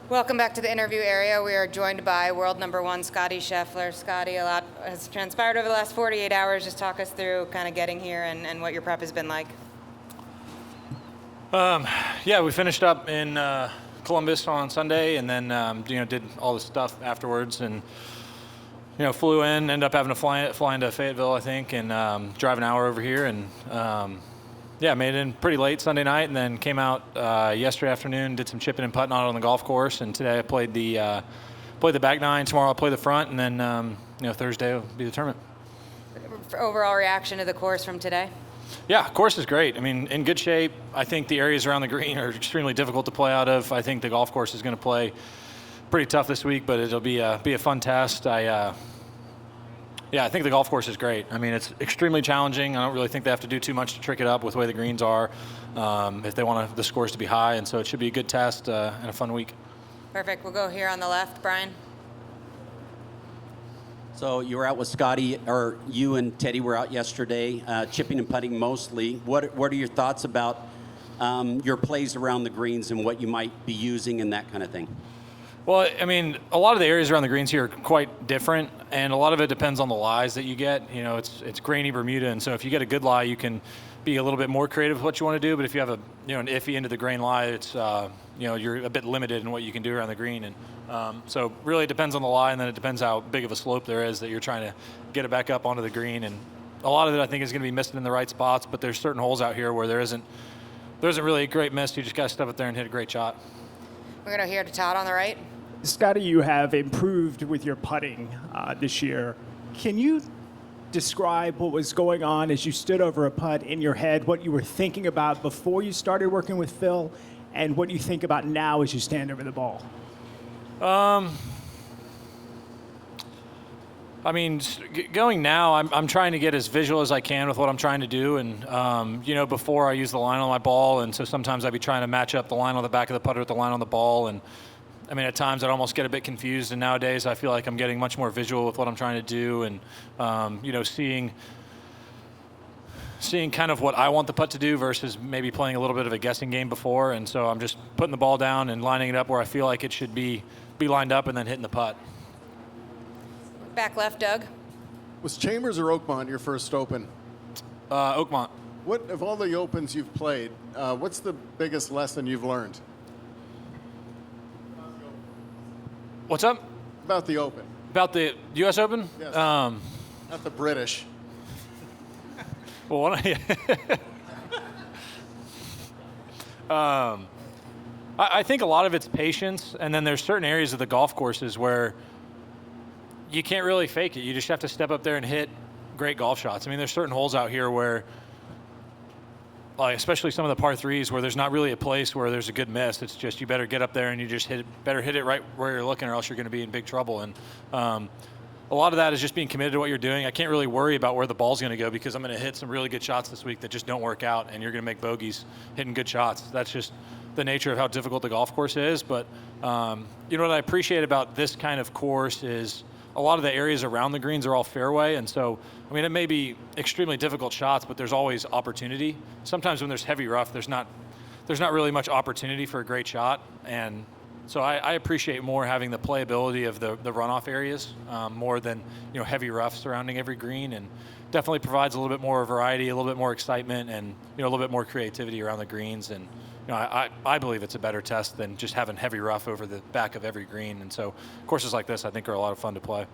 Welcome back to the interview area. We are joined by world number one, Scottie Scheffler. Scottie, a lot has transpired over the last 48 hours. Just talk us through kind of getting here and what your prep has been like. Yeah, we finished up in Columbus on Sunday, and then did all the stuff afterwards, and flew in. Ended up having to fly into Fayetteville, I think, and drive an hour over here, and made it in pretty late Sunday night, and then came out yesterday afternoon, did some chipping and putting out on the golf course, and today I played the back nine. Tomorrow I'll play the front, and then Thursday will be the tournament. Overall reaction to the course from today? Yeah, course is great. I mean, in good shape. I think the areas around the green are extremely difficult to play out of. I think the golf course is going to play pretty tough this week, but it'll be a fun test. I think the golf course is great. I mean, it's extremely challenging. I don't really think they have to do too much to trick it up with the way the greens are if they want the scores to be high, and so it should be a good test and a fun week. Perfect. We'll go here on the left. Brian? So you were out with Scottie, or you and Teddy were out yesterday, chipping and putting mostly. What are your thoughts about your plays around the greens and what you might be using and that kind of thing? Well, I mean, a lot of the areas around the greens here are quite different, and a lot of it depends on the lies that you get. It's grainy Bermuda, and so if you get a good lie, you can be a little bit more creative with what you want to do. But if you have an iffy into the grain lie, it's you're a bit limited in what you can do around the green. And so really it depends on the lie, and then it depends how big of a slope there is that you're trying to get it back up onto the green. And a lot of it I think is going to be missing in the right spots, but there's certain holes out here where there isn't really a great miss. You just got to step up there and hit a great shot. We're going to hear to Todd on the right. Scottie, you have improved with your putting this year. Can you describe what was going on as you stood over a putt in your head, what you were thinking about before you started working with Phil, and what you think about now as you stand over the ball? I mean, going now, I'm trying to get as visual as I can with what I'm trying to do. And, before I use the line on my ball, and so sometimes I'd be trying to match up the line on the back of the putter with the line on the ball. And I mean, at times I'd almost get a bit confused, and nowadays I feel like I'm getting much more visual with what I'm trying to do, and seeing kind of what I want the putt to do versus maybe playing a little bit of a guessing game before. And so I'm just putting the ball down and lining it up where I feel like it should be lined up, and then hitting the putt. Back left, Doug. Was Chambers or Oakmont your first Open? Oakmont. What of all the Opens you've played, what's the biggest lesson you've learned? What's up? About the Open. About the U.S. Open? Yes. Not the British. Well, I think a lot of it's patience, and then there's certain areas of the golf courses where you can't really fake it. You just have to step up there and hit great golf shots. I mean, there's certain holes out here where, like especially some of the par threes, where there's not really a place where there's a good miss. It's just you better get up there and you just hit it right where you're looking, or else you're going to be in big trouble. And a lot of that is just being committed to what you're doing. I can't really worry about where the ball's going to go, because I'm going to hit some really good shots this week that just don't work out, and you're going to make bogeys hitting good shots. That's just the nature of how difficult the golf course is. But what I appreciate about this kind of course is a lot of the areas around the greens are all fairway, and so I mean, it may be extremely difficult shots, but there's always opportunity. Sometimes when there's heavy rough, there's not really much opportunity for a great shot, and so I appreciate more having the playability of the runoff areas more than heavy rough surrounding every green, and definitely provides a little bit more variety, a little bit more excitement, and a little bit more creativity around the greens. And I believe it's a better test than just having heavy rough over the back of every green. And so courses like this I think are a lot of fun to play.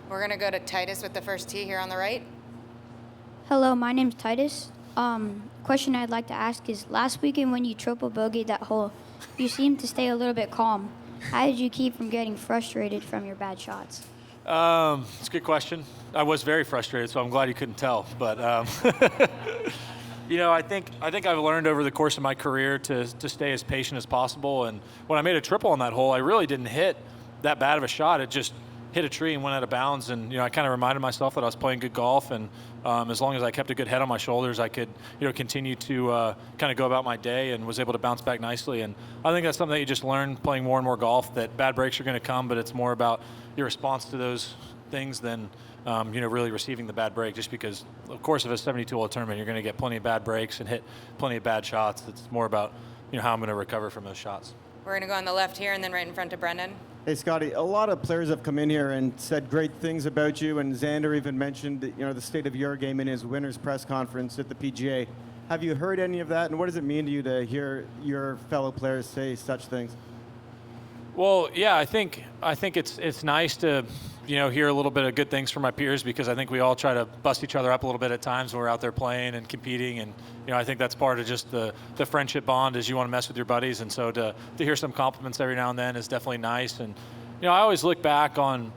We're going to go to Titus with the first tee here on the right. Hello, my name's Titus. Question I'd like to ask is, last weekend when you triple bogeyed that hole, you seemed to stay a little bit calm. How did you keep from getting frustrated from your bad shots? It's a good question. I was very frustrated, so I'm glad you couldn't tell. But I think I've learned over the course of my career to stay as patient as possible. And when I made a triple on that hole, I really didn't hit that bad of a shot. It just hit a tree and went out of bounds. And I kind of reminded myself that I was playing good golf, and as long as I kept a good head on my shoulders, I could continue to kind of go about my day, and was able to bounce back nicely. And I think that's something that you just learn playing more and more golf, that bad breaks are going to come, but it's more about your response to those things than really receiving the bad break. Just because, of course, of a 72-hole tournament, you're going to get plenty of bad breaks and hit plenty of bad shots. It's more about how I'm going to recover from those shots. We're going to go on the left here and then right in front of Brendan. Hey, Scottie, a lot of players have come in here and said great things about you, and Xander even mentioned, the state of your game in his winner's press conference at the PGA. Have you heard any of that, and what does it mean to you to hear your fellow players say such things? Well, yeah, I think it's nice to, hear a little bit of good things from my peers, because I think we all try to bust each other up a little bit at times when we're out there playing and competing, and I think that's part of just the friendship bond, is you want to mess with your buddies, and so to hear some compliments every now and then is definitely nice. And I always look back on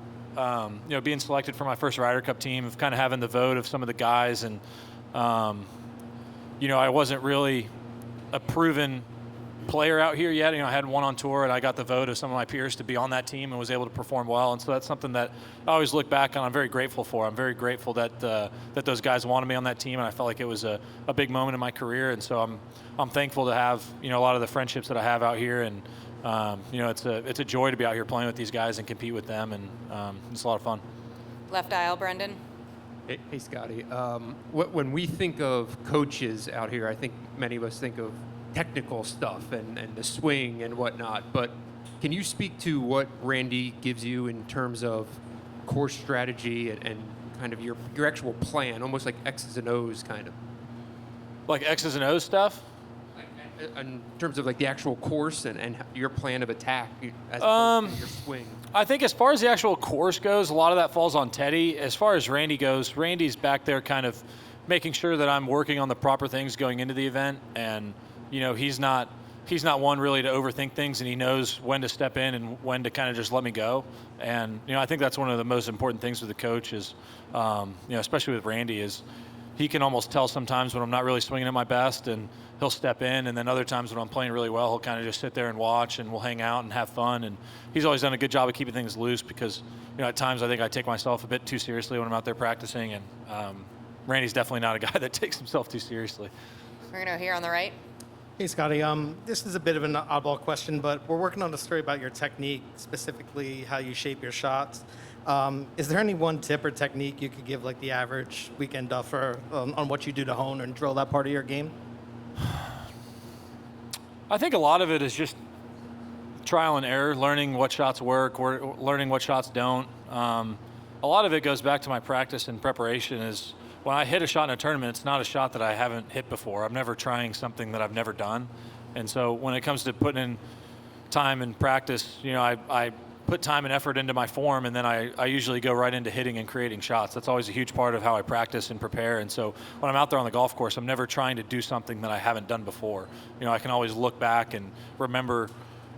being selected for my first Ryder Cup team, of kind of having the vote of some of the guys, and I wasn't really a proven player out here yet. I hadn't won on tour, and I got the vote of some of my peers to be on that team and was able to perform well. And so that's something that I always look back on. I'm very grateful for. I'm very grateful that those guys wanted me on that team, and I felt like it was a big moment in my career. And so I'm thankful to have a lot of the friendships that I have out here, and it's a joy to be out here playing with these guys and compete with them, and it's a lot of fun. Left aisle, Brendan. Hey, Scottie. When we think of coaches out here, I think many of us think of technical stuff and the swing and whatnot. But can you speak to what Randy gives you in terms of course strategy and kind of your actual plan, almost like X's and O's kind of? Like X's and O's stuff? In terms of like the actual course and your plan of attack as opposed to your swing. I think as far as the actual course goes, a lot of that falls on Teddy. As far as Randy goes, Randy's back there kind of making sure that I'm working on the proper things going into the event, and he's not one really to overthink things, and he knows when to step in and when to kind of just let me go. And I think that's one of the most important things with the coach is, especially with Randy, is he can almost tell sometimes when I'm not really swinging at my best, and he'll step in, and then other times when I'm playing really well, he'll kind of just sit there and watch, and we'll hang out and have fun. And he's always done a good job of keeping things loose, because at times I think I take myself a bit too seriously when I'm out there practicing, and Randy's definitely not a guy that takes himself too seriously. We're going to here on the right. Hey, Scottie. This is a bit of an oddball question, but we're working on a story about your technique, specifically how you shape your shots. Is there any one tip or technique you could give, like the average weekend duffer, on what you do to hone and drill that part of your game? I think a lot of it is just trial and error, learning what shots work, or learning what shots don't. A lot of it goes back to my practice and preparation. Is when I hit a shot in a tournament, it's not a shot that I haven't hit before. I'm never trying something that I've never done. And so when it comes to putting in time and practice, I put time and effort into my form, and then I usually go right into hitting and creating shots. That's always a huge part of how I practice and prepare. And so when I'm out there on the golf course, I'm never trying to do something that I haven't done before. I can always look back and remember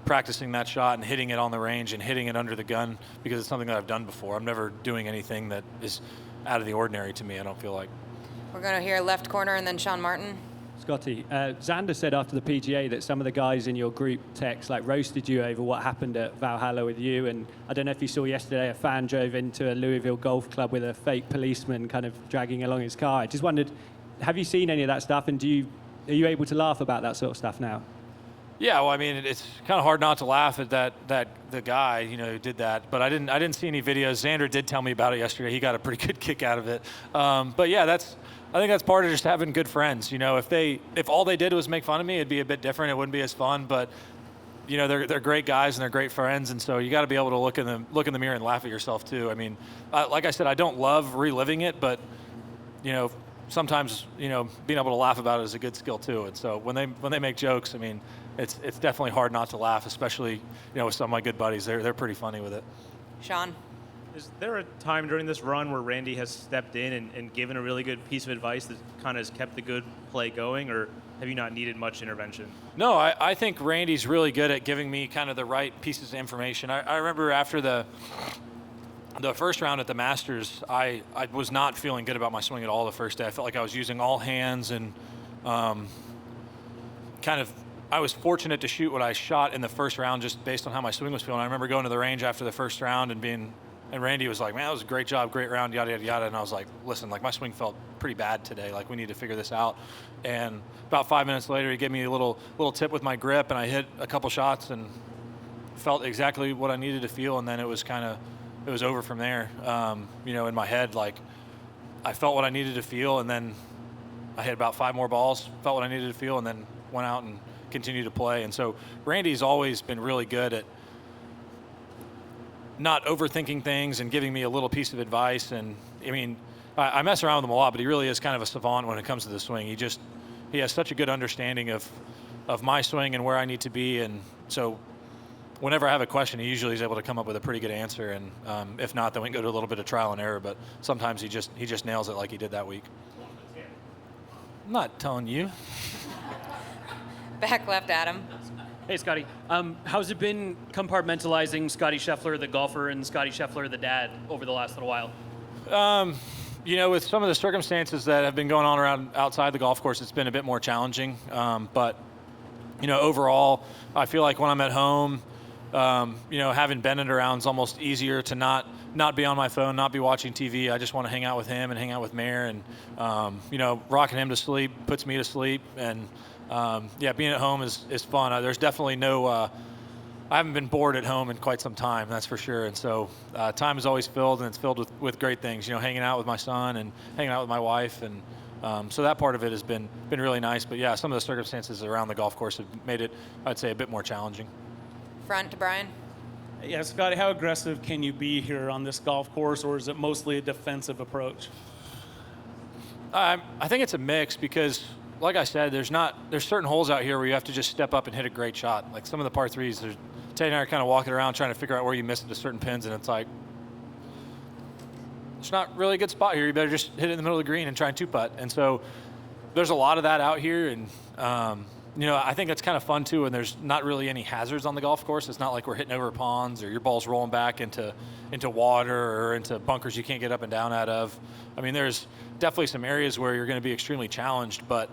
practicing that shot and hitting it on the range and hitting it under the gun, because it's something that I've done before. I'm never doing anything that is out of the ordinary to me, I don't feel like. We're going to hear left corner and then Sean Martin. Scottie, Xander said after the PGA that some of the guys in your group text roasted you over what happened at Valhalla with you, and I don't know if you saw yesterday a fan drove into a Louisville golf club with a fake policeman kind of dragging along his car. I just wondered, have you seen any of that stuff, and are you able to laugh about that sort of stuff now? Yeah, well, I mean, it's kind of hard not to laugh at that the guy, who did that. But I didn't see any videos. Xander did tell me about it yesterday. He got a pretty good kick out of it. But yeah, I think that's part of just having good friends. If all they did was make fun of me, it'd be a bit different. It wouldn't be as fun. But they're great guys and they're great friends, and so you got to be able to look in the mirror and laugh at yourself too. I mean, like I said, I don't love reliving it, but sometimes being able to laugh about it is a good skill too. And so when they make jokes, I mean, it's definitely hard not to laugh, especially with some of my good buddies. They're pretty funny with it. Sean. Is there a time during this run where Randy has stepped in and given a really good piece of advice that kind of has kept the good play going, or have you not needed much intervention? No, I think Randy's really good at giving me kind of the right pieces of information. I remember after the first round at the Masters, I was not feeling good about my swing at all the first day. I felt like I was using all hands, and I was fortunate to shoot what I shot in the first round just based on how my swing was feeling. I remember going to the range after the first round and Randy was like, man, that was a great job, great round, yada, yada, yada. And I was like, listen, my swing felt pretty bad today. We need to figure this out. And about 5 minutes later, he gave me a little tip with my grip, and I hit a couple shots and felt exactly what I needed to feel. And then it was over from there. In my head, I felt what I needed to feel, and then I hit about 5 more balls, felt what I needed to feel, and then went out and continue to play. And so Randy's always been really good at not overthinking things and giving me a little piece of advice. And I mean, I mess around with him a lot, but he really is kind of a savant when it comes to the swing. He has such a good understanding of my swing and where I need to be. And so whenever I have a question, he usually is able to come up with a pretty good answer. And if not, then we can go to a little bit of trial and error. But sometimes he just nails it like he did that week. I'm not telling you. Back left, Adam. Hey, Scotty. How's it been compartmentalizing Scottie Scheffler, the golfer, and Scottie Scheffler, the dad, over the last little while? You know, with some of the circumstances that have been going on around outside the golf course, it's been a bit more challenging. But, you know, overall, I feel like when I'm at home, you know, having Bennett around is almost easier to not be on my phone, not be watching TV. I just want to hang out with him and hang out with Mare. And, you know, rocking him to sleep puts me to sleep. And, yeah, being at home is fun. There's definitely no I haven't been bored at home in quite some time, that's for sure. And so time is always filled, and it's filled with great things, you know, hanging out with my son and hanging out with my wife. And so that part of it has been really nice. But, yeah, some of the circumstances around the golf course have made it, I'd say, a bit more challenging. Front to Brian. Yeah, Scotty, how aggressive can you be here on this golf course, or is it mostly a defensive approach? I think it's a mix because, like I said, there's certain holes out here where you have to just step up and hit a great shot. Like some of the par threes, Teddy and I are kind of walking around trying to figure out where you missed into certain pins, and it's like, it's not really a good spot here. You better just hit it in the middle of the green and try and two-putt. And so there's a lot of that out here, and you know, I think it's kind of fun too, and there's not really any hazards on the golf course. It's not like we're hitting over ponds or your ball's rolling back into water or into bunkers you can't get up and down out of. I mean, there's definitely some areas where you're going to be extremely challenged, but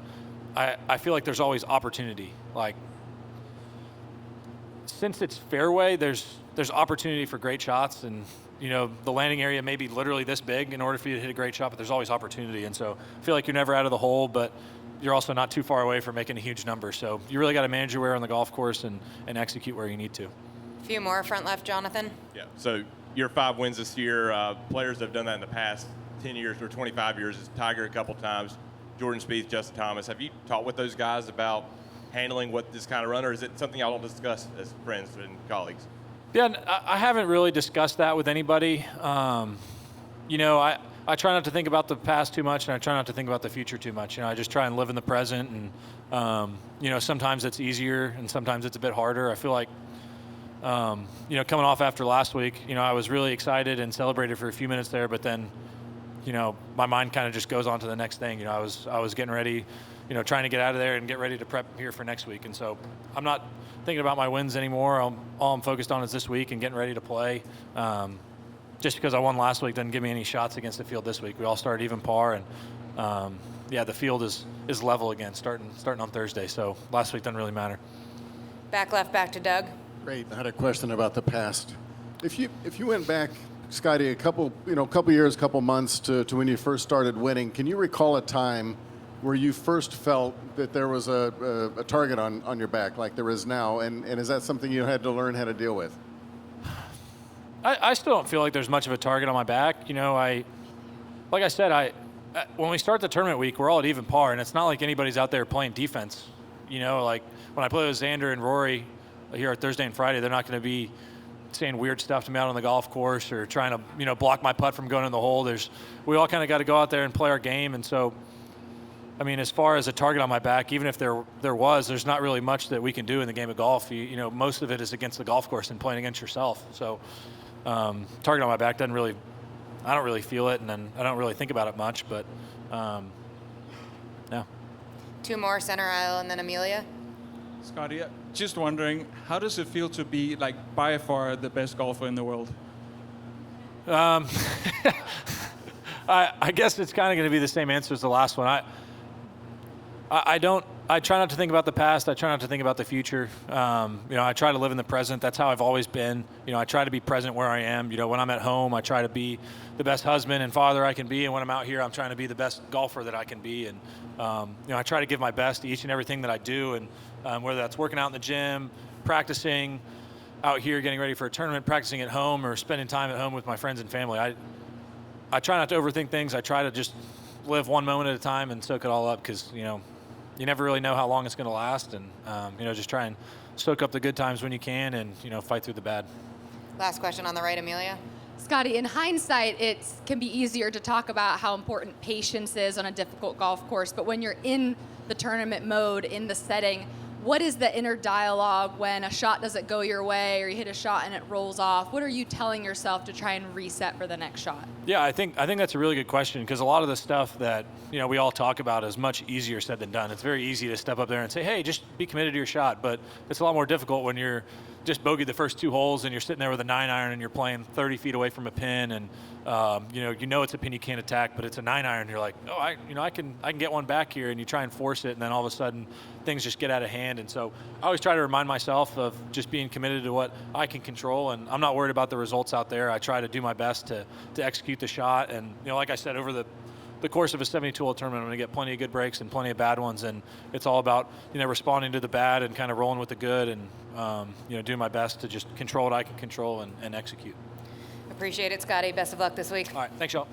I feel like there's always opportunity. Like, since it's fairway, there's opportunity for great shots, and you know, the landing area may be literally this big in order for you to hit a great shot, but there's always opportunity. And so I feel like you're never out of the hole, but you're also not too far away from making a huge number. So you really got to manage your way on the golf course and execute where you need to. A few more front left, Jonathan. Yeah, so your 5 wins this year, players have done that in the past 10 years or 25 years. It's Tiger a couple times, Jordan Spieth, Justin Thomas. Have you talked with those guys about handling what this kind of run, or is it something y'all don't discuss as friends and colleagues? Yeah, I haven't really discussed that with anybody. You know, I try not to think about the past too much, and I try not to think about the future too much. You know, I just try and live in the present, and you know, sometimes it's easier and sometimes it's a bit harder. I feel like, you know, coming off after last week, you know, I was really excited and celebrated for a few minutes there, but then, you know, my mind kind of just goes on to the next thing. You know, I was getting ready, you know, trying to get out of there and get ready to prep here for next week. And so I'm not thinking about my wins anymore. All I'm focused on is this week and getting ready to play. Just because I won last week doesn't give me any shots against the field this week. We all started even par, and yeah, the field is level again starting on Thursday. So last week doesn't really matter. Back left, back to Doug. Great. I had a question about the past. If you went back, Scotty, a couple years, couple months to when you first started winning, can you recall a time where you first felt that there was a target on your back like there is now, and is that something you had to learn how to deal with? I still don't feel like there's much of a target on my back. You know, like I said, when we start the tournament week, we're all at even par, and it's not like anybody's out there playing defense. You know, like when I play with Xander and Rory here on Thursday and Friday, they're not going to be saying weird stuff to me out on the golf course or trying to, you know, block my putt from going in the hole. We all kind of got to go out there and play our game, and so, I mean, as far as a target on my back, even if there's not really much that we can do in the game of golf. You know, most of it is against the golf course and playing against yourself. So target on my back I don't really feel it, and then I don't really think about it much, but yeah. 2 more, center aisle, and then Amelia. Scotty, just wondering, how does it feel to be, like, by far the best golfer in the world? I guess it's kind of going to be the same answer as the last one. I try not to think about the past. I try not to think about the future. You know, I try to live in the present. That's how I've always been. You know, I try to be present where I am. You know, when I'm at home, I try to be the best husband and father I can be. And when I'm out here, I'm trying to be the best golfer that I can be. And, you know, I try to give my best to each and everything that I do. And whether that's working out in the gym, practicing out here, getting ready for a tournament, practicing at home, or spending time at home with my friends and family. I try not to overthink things. I try to just live one moment at a time and soak it all up, because, you know, you never really know how long it's going to last, and just try and soak up the good times when you can, and fight through the bad. Last question on the right, Amelia. Scottie, in hindsight, it can be easier to talk about how important patience is on a difficult golf course, but when you're in the tournament mode, in the setting, what is the inner dialogue when a shot doesn't go your way or you hit a shot and it rolls off? What are you telling yourself to try and reset for the next shot? Yeah, I think that's a really good question, because a lot of the stuff that we all talk about is much easier said than done. It's very easy to step up there and say, hey, just be committed to your shot, but it's a lot more difficult when you're just bogeyed the first 2 holes and you're sitting there with a 9-iron and you're playing 30 feet away from a pin, and it's a pin you can't attack, but it's a 9-iron. You're like, oh, I can get one back here, and you try and force it, and then all of a sudden things just get out of hand. And so I always try to remind myself of just being committed to what I can control, and I'm not worried about the results out there. I try to do my best to execute the shot, and like I said, over the course of a 72-hole tournament, I'm going to get plenty of good breaks and plenty of bad ones, and it's all about responding to the bad and kind of rolling with the good, and doing my best to just control what I can control and execute. Appreciate it, Scottie. Best of luck this week. All right, thanks, y'all.